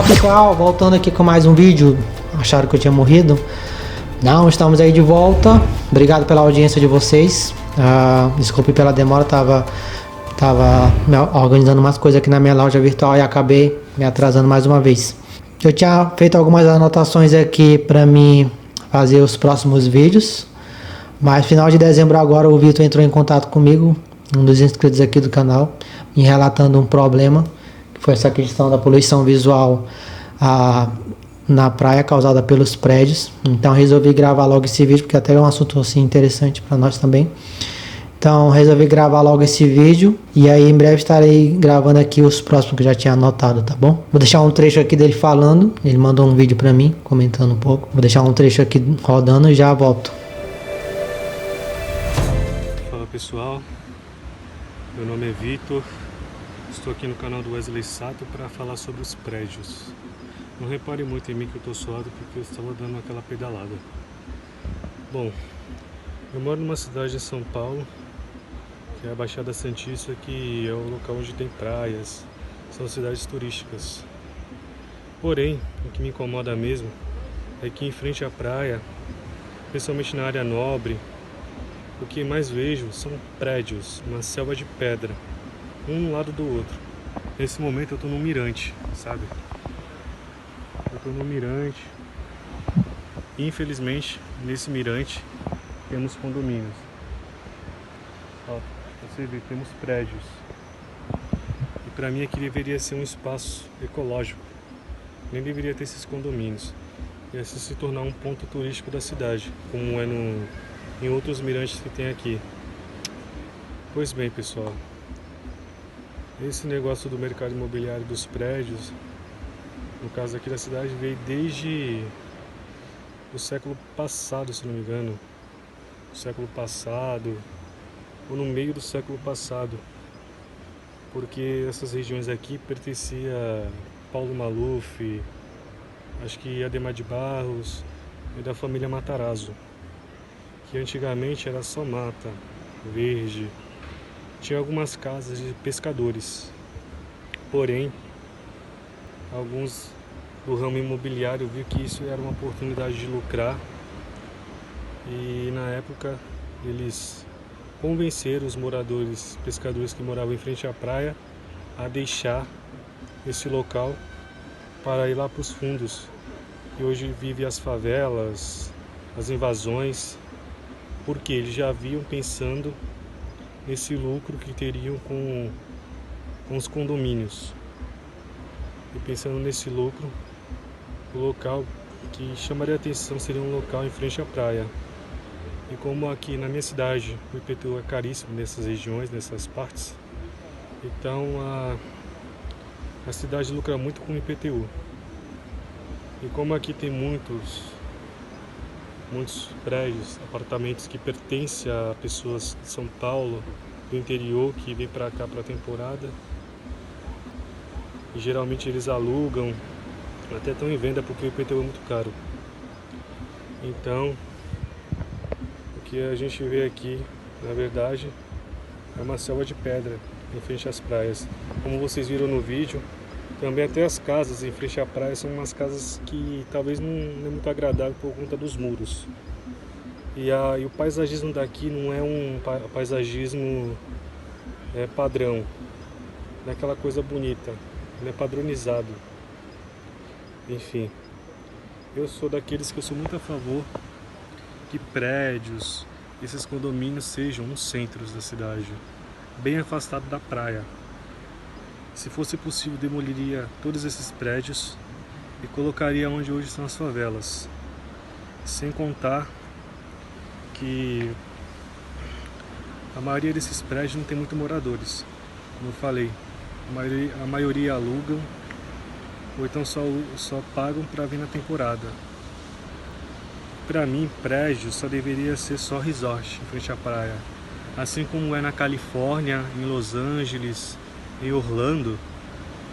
pessoal, voltando aqui com mais um vídeo. Acharam que eu tinha morrido? Não, estamos aí de volta. Obrigado pela audiência de vocês. Desculpe pela demora, tava organizando umas coisas aqui na minha loja virtual e acabei me atrasando mais uma vez. Eu tinha feito algumas anotações aqui para mim fazer os próximos vídeos, mas final de dezembro agora o Vitor entrou em contato comigo, um dos inscritos aqui do canal, me relatando um problema, que foi essa questão da poluição visual na praia causada pelos prédios. Então resolvi gravar logo esse vídeo, porque até é um assunto assim interessante para nós também. Então resolvi gravar logo esse vídeo e aí em breve estarei gravando aqui os próximos que eu já tinha anotado, tá bom? Vou deixar um trecho aqui dele falando, ele mandou um vídeo pra mim, comentando um pouco. Vou deixar um trecho aqui rodando e já volto. Fala pessoal, meu nome é Vitor, estou aqui no canal do Wesley Sato para falar sobre os prédios. Não repare muito em mim que eu tô suado porque eu estava dando aquela pedalada. Bom, eu moro numa cidade em São Paulo, que é a Baixada Santista, que é o local onde tem praias, são cidades turísticas. Porém, o que me incomoda mesmo é que em frente à praia, principalmente na área nobre, o que mais vejo são prédios, uma selva de pedra, um lado do outro. Nesse momento eu estou num mirante, sabe? Eu estou num mirante. Infelizmente, nesse mirante temos condomínios. Ó, você vê, temos prédios. E para mim aqui deveria ser um espaço ecológico. Nem deveria ter esses condomínios. E assim se tornar um ponto turístico da cidade, como é em outros mirantes que tem aqui. Pois bem, pessoal, esse negócio do mercado imobiliário dos prédios, no caso aqui da cidade, veio desde o século passado, se não me engano. Século passado, ou no meio do século passado, porque essas regiões aqui pertenciam a Paulo Maluf, acho que Adhemar de Barros e da família Matarazzo, que antigamente era só mata verde, tinha algumas casas de pescadores, porém alguns do ramo imobiliário viu que isso era uma oportunidade de lucrar. E na época eles convenceram os moradores, pescadores que moravam em frente à praia, a deixar esse local para ir lá para os fundos. E hoje vive as favelas, as invasões, porque eles já haviam pensando nesse lucro que teriam com os condomínios. E pensando nesse lucro, o local que chamaria atenção seria um local em frente à praia. E como aqui na minha cidade o IPTU é caríssimo nessas regiões, nessas partes, então a cidade lucra muito com o IPTU. E como aqui tem muitos prédios, apartamentos que pertencem a pessoas de São Paulo, do interior, que vêm para cá para a temporada, e geralmente eles alugam, até estão em venda porque o IPTU é muito caro. Então o que a gente vê aqui, na verdade, é uma selva de pedra em frente às praias. Como vocês viram no vídeo, também até as casas em frente à praia são umas casas que talvez não é muito agradável por conta dos muros. E o paisagismo daqui não é um paisagismo padrão, não é aquela coisa bonita, não é padronizado. Enfim, eu sou daqueles que eu sou muito a favor que prédios, esses condomínios sejam nos centros da cidade, bem afastado da praia. Se fosse possível, demoliria todos esses prédios e colocaria onde hoje são as favelas. Sem contar que a maioria desses prédios não tem muito moradores. Como eu falei, a maioria alugam ou então só pagam para vir na temporada. Para mim, prédio só deveria ser só resort em frente à praia. Assim como é na Califórnia, em Los Angeles, em Orlando,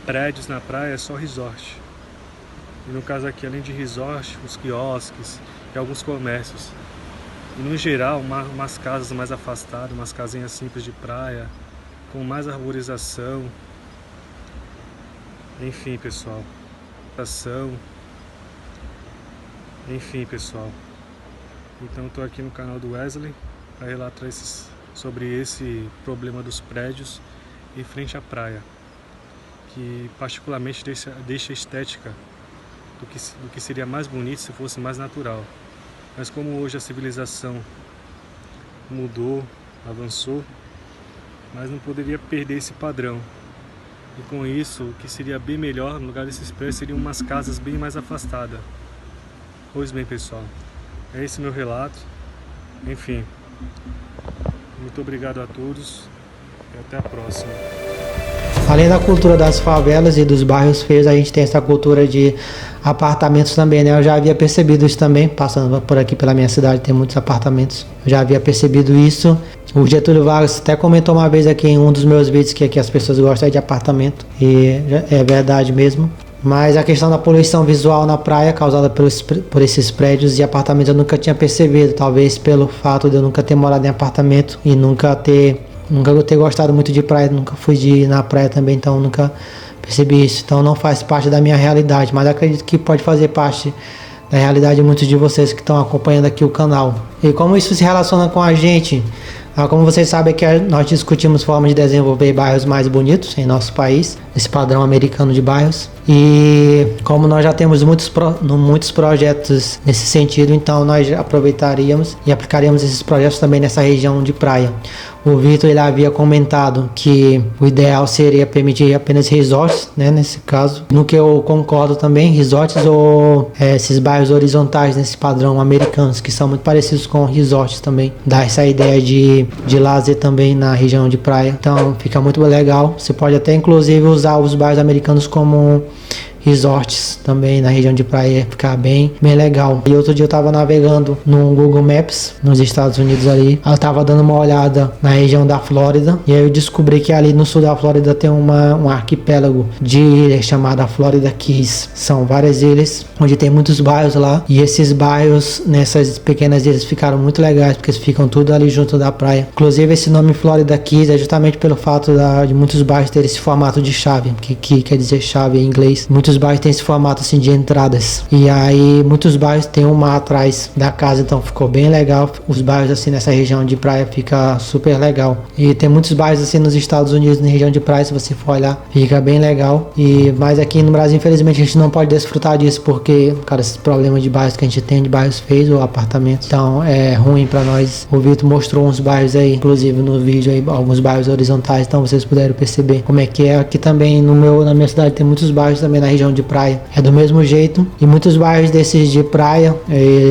prédios na praia é só resort. E no caso aqui, além de resort, os quiosques e alguns comércios. E no geral, umas casas mais afastadas, umas casinhas simples de praia, com mais arborização. Enfim, pessoal, Enfim, pessoal. Então estou aqui no canal do Wesley para relatar sobre esse problema dos prédios em frente à praia, que particularmente deixa a estética do que seria mais bonito se fosse mais natural. Mas como hoje a civilização mudou, avançou, mas não poderia perder esse padrão. E com isso, o que seria bem melhor no lugar desses prédios seriam umas casas bem mais afastadas. Pois bem, pessoal, é esse meu relato. Enfim, muito obrigado a todos e até a próxima. Além da cultura das favelas e dos bairros feios, a gente tem essa cultura de apartamentos também, né? Eu já havia percebido isso também, passando por aqui pela minha cidade tem muitos apartamentos. Eu já havia percebido isso. O Getúlio Vargas até comentou uma vez aqui em um dos meus vídeos que aqui as pessoas gostam de apartamento, e é verdade mesmo. Mas a questão da poluição visual na praia causada por esses prédios e apartamentos eu nunca tinha percebido, talvez pelo fato de eu nunca ter morado em apartamento e nunca ter gostado muito de praia, nunca fui na praia também, então nunca percebi isso. Então não faz parte da minha realidade, mas acredito que pode fazer parte da realidade de muitos de vocês que estão acompanhando aqui o canal. E como isso se relaciona com a gente? Como vocês sabem que nós discutimos formas de desenvolver bairros mais bonitos em nosso país, esse padrão americano de bairros. E como nós já temos muitos projetos nesse sentido, então nós aproveitaríamos e aplicaríamos esses projetos também nessa região de praia. O Vitor ele havia comentado que o ideal seria permitir apenas resorts, né, nesse caso. No que eu concordo também, resorts ou esses bairros horizontais nesse padrão americanos, que são muito parecidos com resorts também. Dá essa ideia de lazer também na região de praia. Então fica muito legal. Você pode até inclusive usar os bairros americanos como resorts também na região de praia, ficar bem legal. E outro dia eu tava navegando no Google Maps nos Estados Unidos ali, eu tava dando uma olhada na região da Flórida e aí eu descobri que ali no sul da Flórida tem um arquipélago de ilhas chamada Florida Keys. São várias ilhas onde tem muitos bairros lá, e esses bairros nessas pequenas ilhas ficaram muito legais porque eles ficam tudo ali junto da praia. Inclusive esse nome Florida Keys é justamente pelo fato de muitos bairros terem esse formato de chave, que quer dizer chave em inglês. Muitos bairros têm esse formato assim de entradas, e aí muitos bairros tem um mar atrás da casa, então ficou bem legal. Os bairros assim nessa região de praia fica super legal, e tem muitos bairros assim nos Estados Unidos na região de praia, se você for olhar, fica bem legal. Mas aqui no Brasil infelizmente a gente não pode desfrutar disso porque, cara, esses problemas de bairros que a gente tem, de bairros feios ou apartamentos, então é ruim pra nós. O Vitor mostrou uns bairros aí, inclusive no vídeo aí, alguns bairros horizontais, então vocês puderam perceber como é que é. Aqui também na minha cidade tem muitos bairros também na região de praia, é do mesmo jeito, e muitos bairros desses de praia,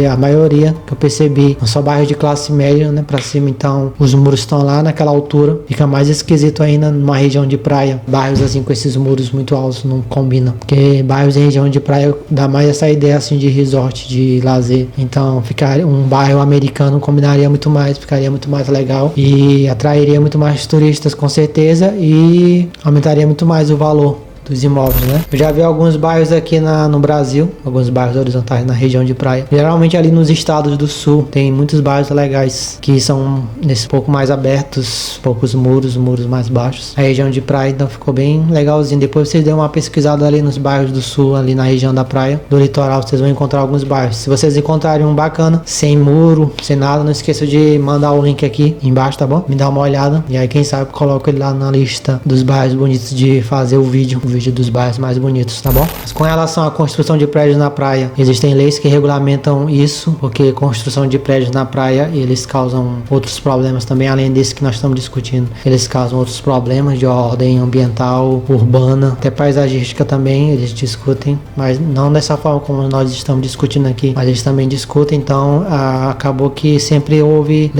a maioria que eu percebi, são bairros de classe média, né, pra cima, então os muros estão lá naquela altura, fica mais esquisito ainda numa região de praia. Bairros assim com esses muros muito altos não combinam, porque bairros em região de praia dá mais essa ideia assim de resort, de lazer, então ficar um bairro americano combinaria muito mais, ficaria muito mais legal e atrairia muito mais turistas com certeza, e aumentaria muito mais o valor dos imóveis, né? Eu já vi alguns bairros aqui no Brasil, alguns bairros horizontais na região de praia. Geralmente ali nos estados do sul tem muitos bairros legais que são nesse pouco mais abertos, poucos muros mais baixos. A região de praia então ficou bem legalzinho. Depois vocês dêem uma pesquisada ali nos bairros do sul, ali na região da praia, do litoral, vocês vão encontrar alguns bairros. Se vocês encontrarem um bacana, sem muro, sem nada, não esqueça de mandar o link aqui embaixo, tá bom? Me dá uma olhada e aí quem sabe eu coloco ele lá na lista dos bairros bonitos de fazer o vídeo dos bairros mais bonitos, tá bom? Mas com relação à construção de prédios na praia, existem leis que regulamentam isso, porque construção de prédios na praia, eles causam outros problemas também, além desse que nós estamos discutindo. Eles causam outros problemas de ordem ambiental, urbana, até paisagística também, eles discutem, mas não dessa forma como nós estamos discutindo aqui, mas eles também discutem, então acabou que sempre houve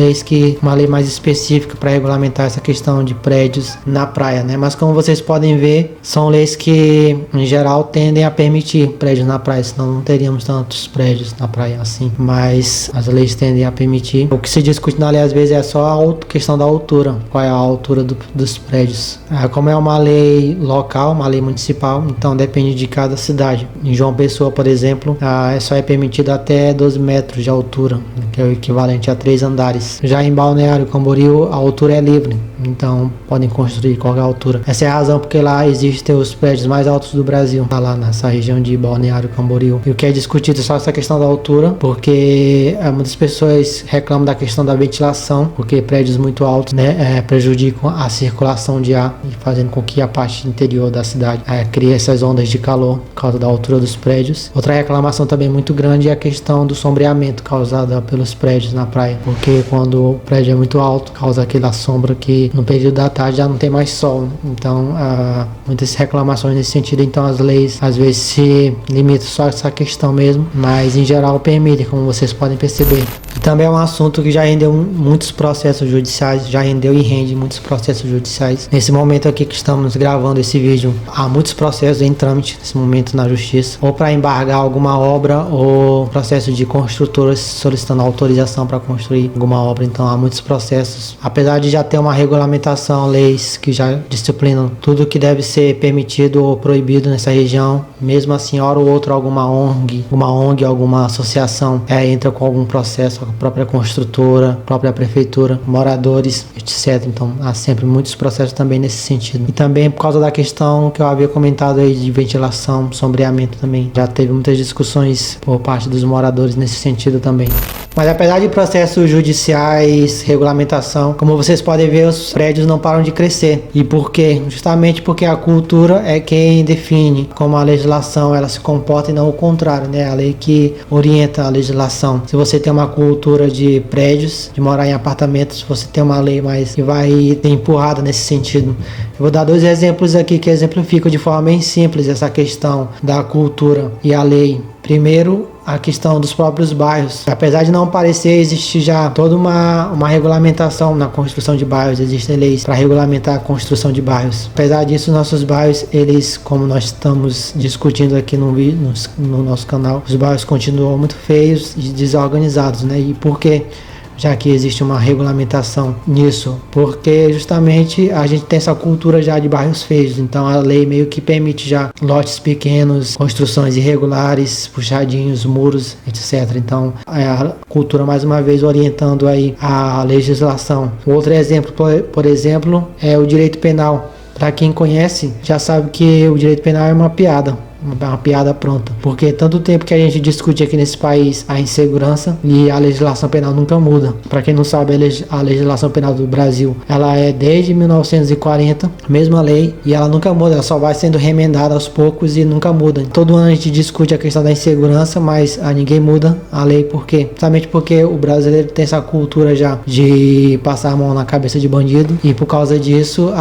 uma lei mais específica para regulamentar essa questão de prédios na praia, né? Mas como vocês podem ver, são leis que em geral tendem a permitir prédios na praia, senão não teríamos tantos prédios na praia assim, mas as leis tendem a permitir. O que se discute na lei às vezes é só a questão da altura, qual é a altura dos prédios. Como é uma lei local, uma lei municipal, então depende de cada cidade. Em João Pessoa, por exemplo, só é permitido até 12 metros de altura, que é o equivalente a 3 andares. Já em Balneário Camboriú, a altura é livre, então podem construir qualquer altura. Essa é a razão porque lá existem os dos prédios mais altos do Brasil, tá lá nessa região de Balneário Camboriú. E o que é discutido é só essa questão da altura, porque muitas pessoas reclamam da questão da ventilação, porque prédios muito altos, né, prejudicam a circulação de ar e fazendo com que a parte interior da cidade crie essas ondas de calor por causa da altura dos prédios. Outra reclamação também muito grande é a questão do sombreamento causada pelos prédios na praia, porque quando o prédio é muito alto, causa aquela sombra que no período da tarde já não tem mais sol. Então, muitas reclamações nesse sentido. Então, as leis às vezes se limitam só a essa questão mesmo, mas em geral permitem, como vocês podem perceber. E também é um assunto que já rendeu muitos processos judiciais, já rendeu e rende muitos processos judiciais. Nesse momento aqui que estamos gravando esse vídeo, há muitos processos em trâmite nesse momento na justiça, ou para embargar alguma obra, ou processo de construtoras solicitando autorização para construir alguma obra. Então há muitos processos, apesar de já ter uma regulamentação, leis que já disciplinam tudo que deve ser permitido ou proibido nessa região. Mesmo assim, hora ou outra, alguma ONG, alguma associação entra com algum processo, a própria construtora, a própria prefeitura, moradores, etc. Então há sempre muitos processos também nesse sentido. E também por causa da questão que eu havia comentado aí de ventilação, sombreamento também. Já teve muitas discussões por parte dos moradores nesse sentido também. Mas apesar de processos judiciais, regulamentação, como vocês podem ver, os prédios não param de crescer. E por quê? Justamente porque a cultura é quem define como a legislação ela se comporta e não o contrário, né? A lei que orienta a legislação. Se você tem uma cultura de prédios, de morar em apartamentos, você tem uma lei mais que vai ter empurrada nesse sentido. Eu vou dar 2 exemplos aqui que exemplificam de forma bem simples essa questão da cultura e a lei. Primeiro, a questão dos próprios bairros. Apesar de não parecer, existe já toda uma regulamentação na construção de bairros, existem leis para regulamentar a construção de bairros. Apesar disso, nossos bairros, eles, como nós estamos discutindo aqui no nosso canal, os bairros continuam muito feios e desorganizados, né? E por quê? Já que existe uma regulamentação nisso, porque justamente a gente tem essa cultura já de bairros feios, então a lei meio que permite já lotes pequenos, construções irregulares, puxadinhos, muros, etc. Então a cultura mais uma vez orientando aí a legislação. Outro exemplo, por exemplo, é o direito penal. Para quem conhece, já sabe que o direito penal é uma piada pronta, porque tanto tempo que a gente discute aqui nesse país a insegurança e a legislação penal nunca muda. Para quem não sabe, a legislação penal do Brasil, ela é desde 1940, mesma lei, e ela nunca muda, ela só vai sendo remendada aos poucos e nunca muda. Todo ano a gente discute a questão da insegurança, mas ninguém muda a lei, por quê? Justamente porque o brasileiro tem essa cultura já de passar a mão na cabeça de bandido, e por causa disso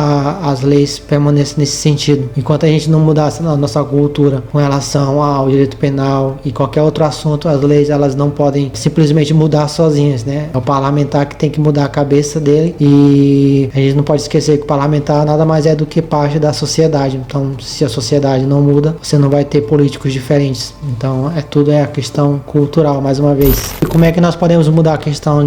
as leis permanecem nesse sentido. Enquanto a gente não mudar a nossa cultura com relação ao direito penal e qualquer outro assunto, as leis elas não podem simplesmente mudar sozinhas, né? É o parlamentar que tem que mudar a cabeça dele, e a gente não pode esquecer que o parlamentar nada mais é do que parte da sociedade. Então, se a sociedade não muda, você não vai ter políticos diferentes. Então, tudo é a questão cultural, mais uma vez. E como é que nós podemos mudar a questão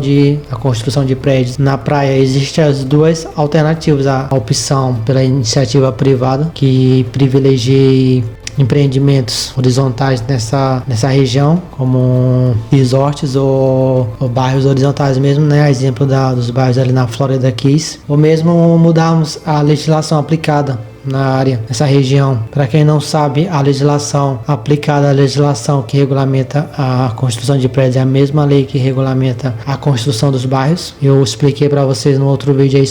a construção de prédios? Na praia existem as 2 alternativas: a opção pela iniciativa privada, que privilegia empreendimentos horizontais nessa região, como resorts ou bairros horizontais mesmo, né? Exemplo dos bairros ali na Florida Keys, ou mesmo mudarmos a legislação aplicada na área, nessa região. Para quem não sabe, a legislação aplicada, a legislação que regulamenta a construção de prédios é a mesma lei que regulamenta a construção dos bairros. Eu expliquei para vocês no outro vídeo aí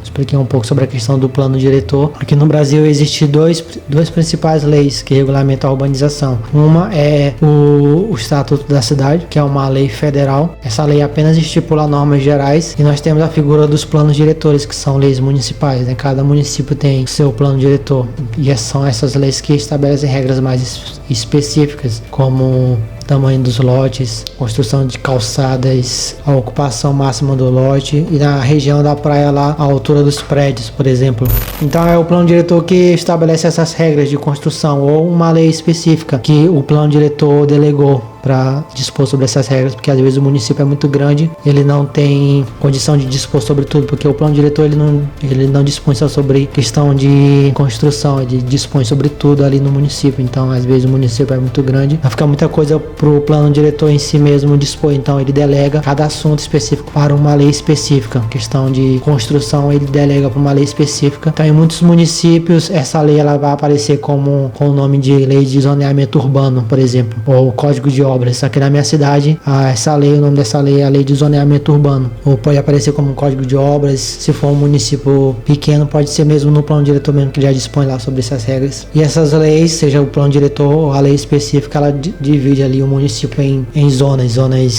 expliquei um pouco sobre a questão do plano diretor. Aqui no Brasil existem duas principais leis que regulamentam a urbanização. Uma é o Estatuto da Cidade, que é uma lei federal. Essa lei apenas estipula normas gerais, e nós temos a figura dos planos diretores, que são leis municipais, né? Cada município tem seu plano diretor, e são essas leis que estabelecem regras mais específicas, como tamanho dos lotes, construção de calçadas, a ocupação máxima do lote, e na região da praia lá, a altura dos prédios, por exemplo. Então é o plano diretor que estabelece essas regras de construção, ou uma lei específica que o plano diretor delegou para dispor sobre essas regras, porque às vezes o município é muito grande, ele não tem condição de dispor sobre tudo, porque o plano diretor ele não dispõe só sobre questão de construção, ele dispõe sobre tudo ali no município. Então às vezes o município é muito grande, vai ficar muita coisa pro plano diretor em si mesmo dispor, então ele delega cada assunto específico para uma lei específica. Questão de construção ele delega para uma lei específica. Então em muitos municípios essa lei ela vai aparecer com o nome de lei de zoneamento urbano, por exemplo, ou código de obras. Aqui na minha cidade essa lei, o nome dessa lei é a lei de zoneamento urbano, ou pode aparecer como um código de obras. Se for um município pequeno, pode ser mesmo no plano diretor mesmo, que já dispõe lá sobre essas regras. E essas leis, seja o plano diretor ou a lei específica, ela divide ali o município em zonas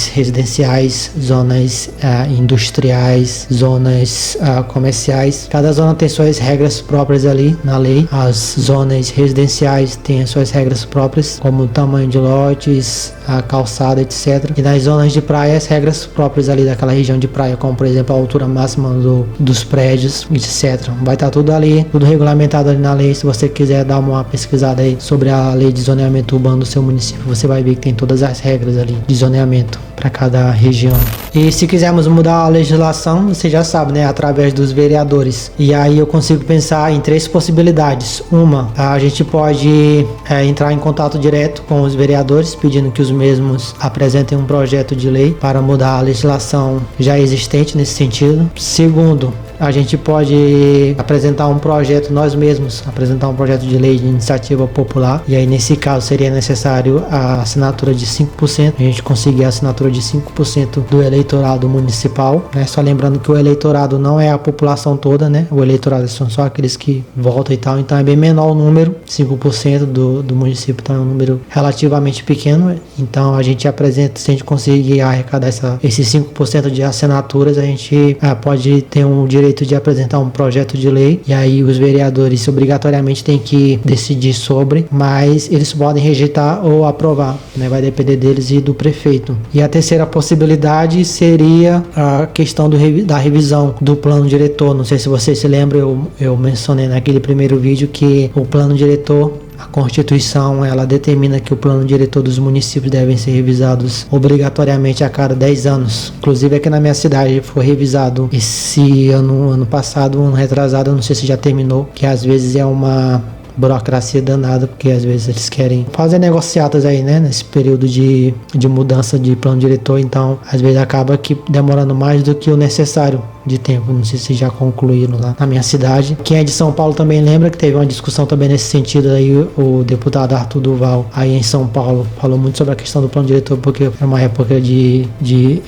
residenciais, zonas industriais, zonas comerciais. Cada zona tem suas regras próprias ali na lei. As zonas residenciais têm as suas regras próprias, como o tamanho de lotes, a calçada, etc. E nas zonas de praia, as regras próprias ali daquela região de praia, como por exemplo a altura máxima dos prédios, etc. Vai estar tudo ali, tudo regulamentado ali na lei. Se você quiser dar uma pesquisada aí sobre a lei de zoneamento urbano do seu município, você vai ver que tem todas as regras ali de zoneamento para cada região. E se quisermos mudar a legislação, você já sabe, né, através dos vereadores. E aí eu consigo pensar em 3 possibilidades. Uma, a gente pode entrar em contato direto com os vereadores, pedindo que os mesmos apresentem um projeto de lei para mudar a legislação já existente nesse sentido. Segundo, a gente pode apresentar um projeto nós mesmos, apresentar um projeto de lei de iniciativa popular, e aí nesse caso seria necessário a assinatura de 5%, a gente conseguir a assinatura de 5% do eleitorado municipal, né? Só lembrando que o eleitorado não é a população toda, né? O eleitorado são só aqueles que votam e tal, então é bem menor o número, 5% do município, então é um número relativamente pequeno. Então a gente apresenta, se a gente conseguir arrecadar esses 5% de assinaturas, a gente pode ter um direito de apresentar um projeto de lei, e aí os vereadores obrigatoriamente têm que decidir sobre, mas eles podem rejeitar ou aprovar, né? Vai depender deles e do prefeito. E a terceira possibilidade seria a questão da revisão do plano diretor. Não sei se vocês se lembram, eu mencionei naquele primeiro vídeo que o plano diretor, a Constituição, ela determina que o plano diretor dos municípios devem ser revisados obrigatoriamente a cada 10 anos. Inclusive aqui na minha cidade foi revisado esse ano passado, ano retrasado, eu não sei se já terminou, que às vezes é uma burocracia danada, porque às vezes eles querem fazer negociatas aí, né, nesse período de mudança de plano diretor, então às vezes acaba que demorando mais do que o necessário de tempo. Não sei se já concluíram lá na minha cidade. Quem é de São Paulo também lembra que teve uma discussão também nesse sentido aí, o deputado Arthur Duval aí em São Paulo falou muito sobre a questão do plano diretor, porque é uma época de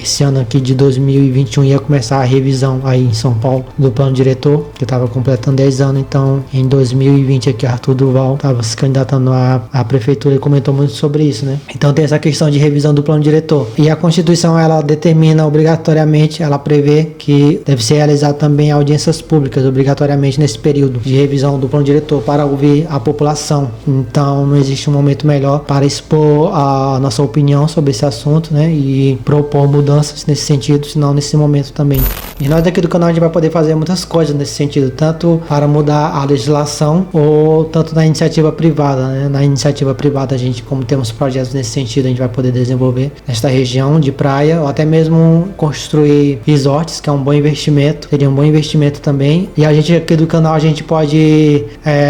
esse ano aqui de 2021 ia começar a revisão aí em São Paulo do plano diretor, que estava completando 10 anos, então em 2020 aqui Arthur Duval estava se candidatando à prefeitura e comentou muito sobre isso, né? Então tem essa questão de revisão do plano diretor. E a Constituição, ela determina obrigatoriamente, ela prevê que deve ser realizado também audiências públicas obrigatoriamente nesse período de revisão do plano diretor para ouvir a população. Então não existe um momento melhor para expor a nossa opinião sobre esse assunto, né, e propor mudanças nesse sentido, senão nesse momento também. E nós daqui do canal a gente vai poder fazer muitas coisas nesse sentido, tanto para mudar a legislação ou tanto na iniciativa privada, né? Na iniciativa privada a gente, como temos projetos nesse sentido, a gente vai poder desenvolver nesta região de praia, ou até mesmo construir resorts, que é um bom investimento, seria um bom investimento também. E a gente aqui do canal, a gente pode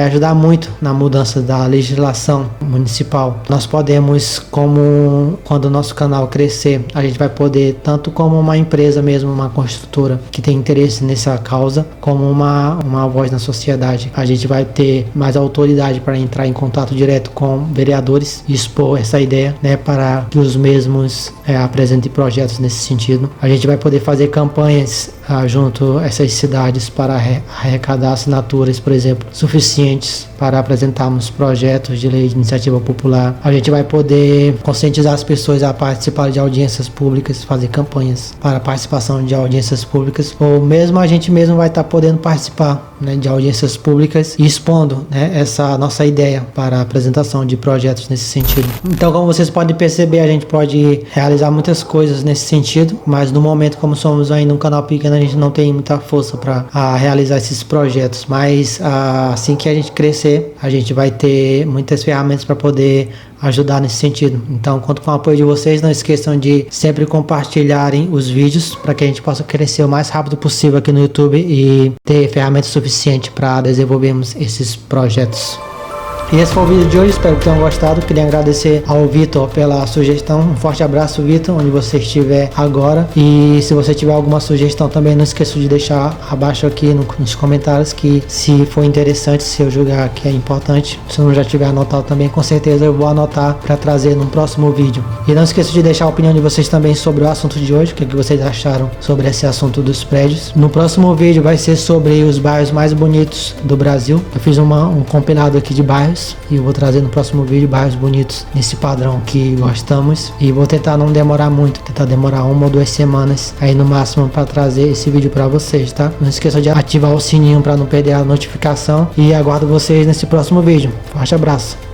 ajudar muito na mudança da legislação municipal. Nós podemos, como quando o nosso canal crescer, a gente vai poder, tanto como uma empresa mesmo, uma construtora que tem interesse nessa causa, como uma voz na sociedade, a gente vai ter mais autoridade para entrar em contato direto com vereadores e expor essa ideia, né, para que os mesmos apresentem projetos nesse sentido. A gente vai poder fazer campanhas junto a essas cidades para arrecadar assinaturas, por exemplo, suficientes para apresentarmos projetos de lei de iniciativa popular. A gente vai poder conscientizar as pessoas a participar de audiências públicas, fazer campanhas para participação de audiências públicas, ou mesmo a gente mesmo vai estar podendo participar, né, de audiências públicas e expondo, né, essa nossa ideia para a apresentação de projetos nesse sentido. Então, como vocês podem perceber, a gente pode realizar muitas coisas nesse sentido, mas no momento, como somos ainda um canal pequeno, a gente não tem muita força para realizar esses projetos, mas assim que a gente crescer, a gente vai ter muitas ferramentas para poder ajudar nesse sentido. Então, conto com o apoio de vocês. Não esqueçam de sempre compartilharem os vídeos para que a gente possa crescer o mais rápido possível aqui no YouTube e ter ferramentas suficientes para desenvolvermos esses projetos. E esse foi o vídeo de hoje, espero que tenham gostado. Queria agradecer ao Vitor pela sugestão. Um forte abraço, Vitor, onde você estiver agora. E se você tiver alguma sugestão também, não esqueça de deixar abaixo aqui nos comentários, que se for interessante, se eu julgar que é importante, se eu não já tiver anotado também, com certeza eu vou anotar para trazer no próximo vídeo. E não esqueça de deixar a opinião de vocês também sobre o assunto de hoje, o que vocês acharam sobre esse assunto dos prédios. No próximo vídeo vai ser sobre os bairros mais bonitos do Brasil. Eu fiz um compilado aqui de bairros e eu vou trazer no próximo vídeo bairros bonitos nesse padrão que gostamos, e vou tentar não demorar muito, tentar demorar 1 ou 2 semanas aí no máximo para trazer esse vídeo para vocês, tá? Não esqueça de ativar o sininho para não perder a notificação, e aguardo vocês nesse próximo vídeo. Forte abraço!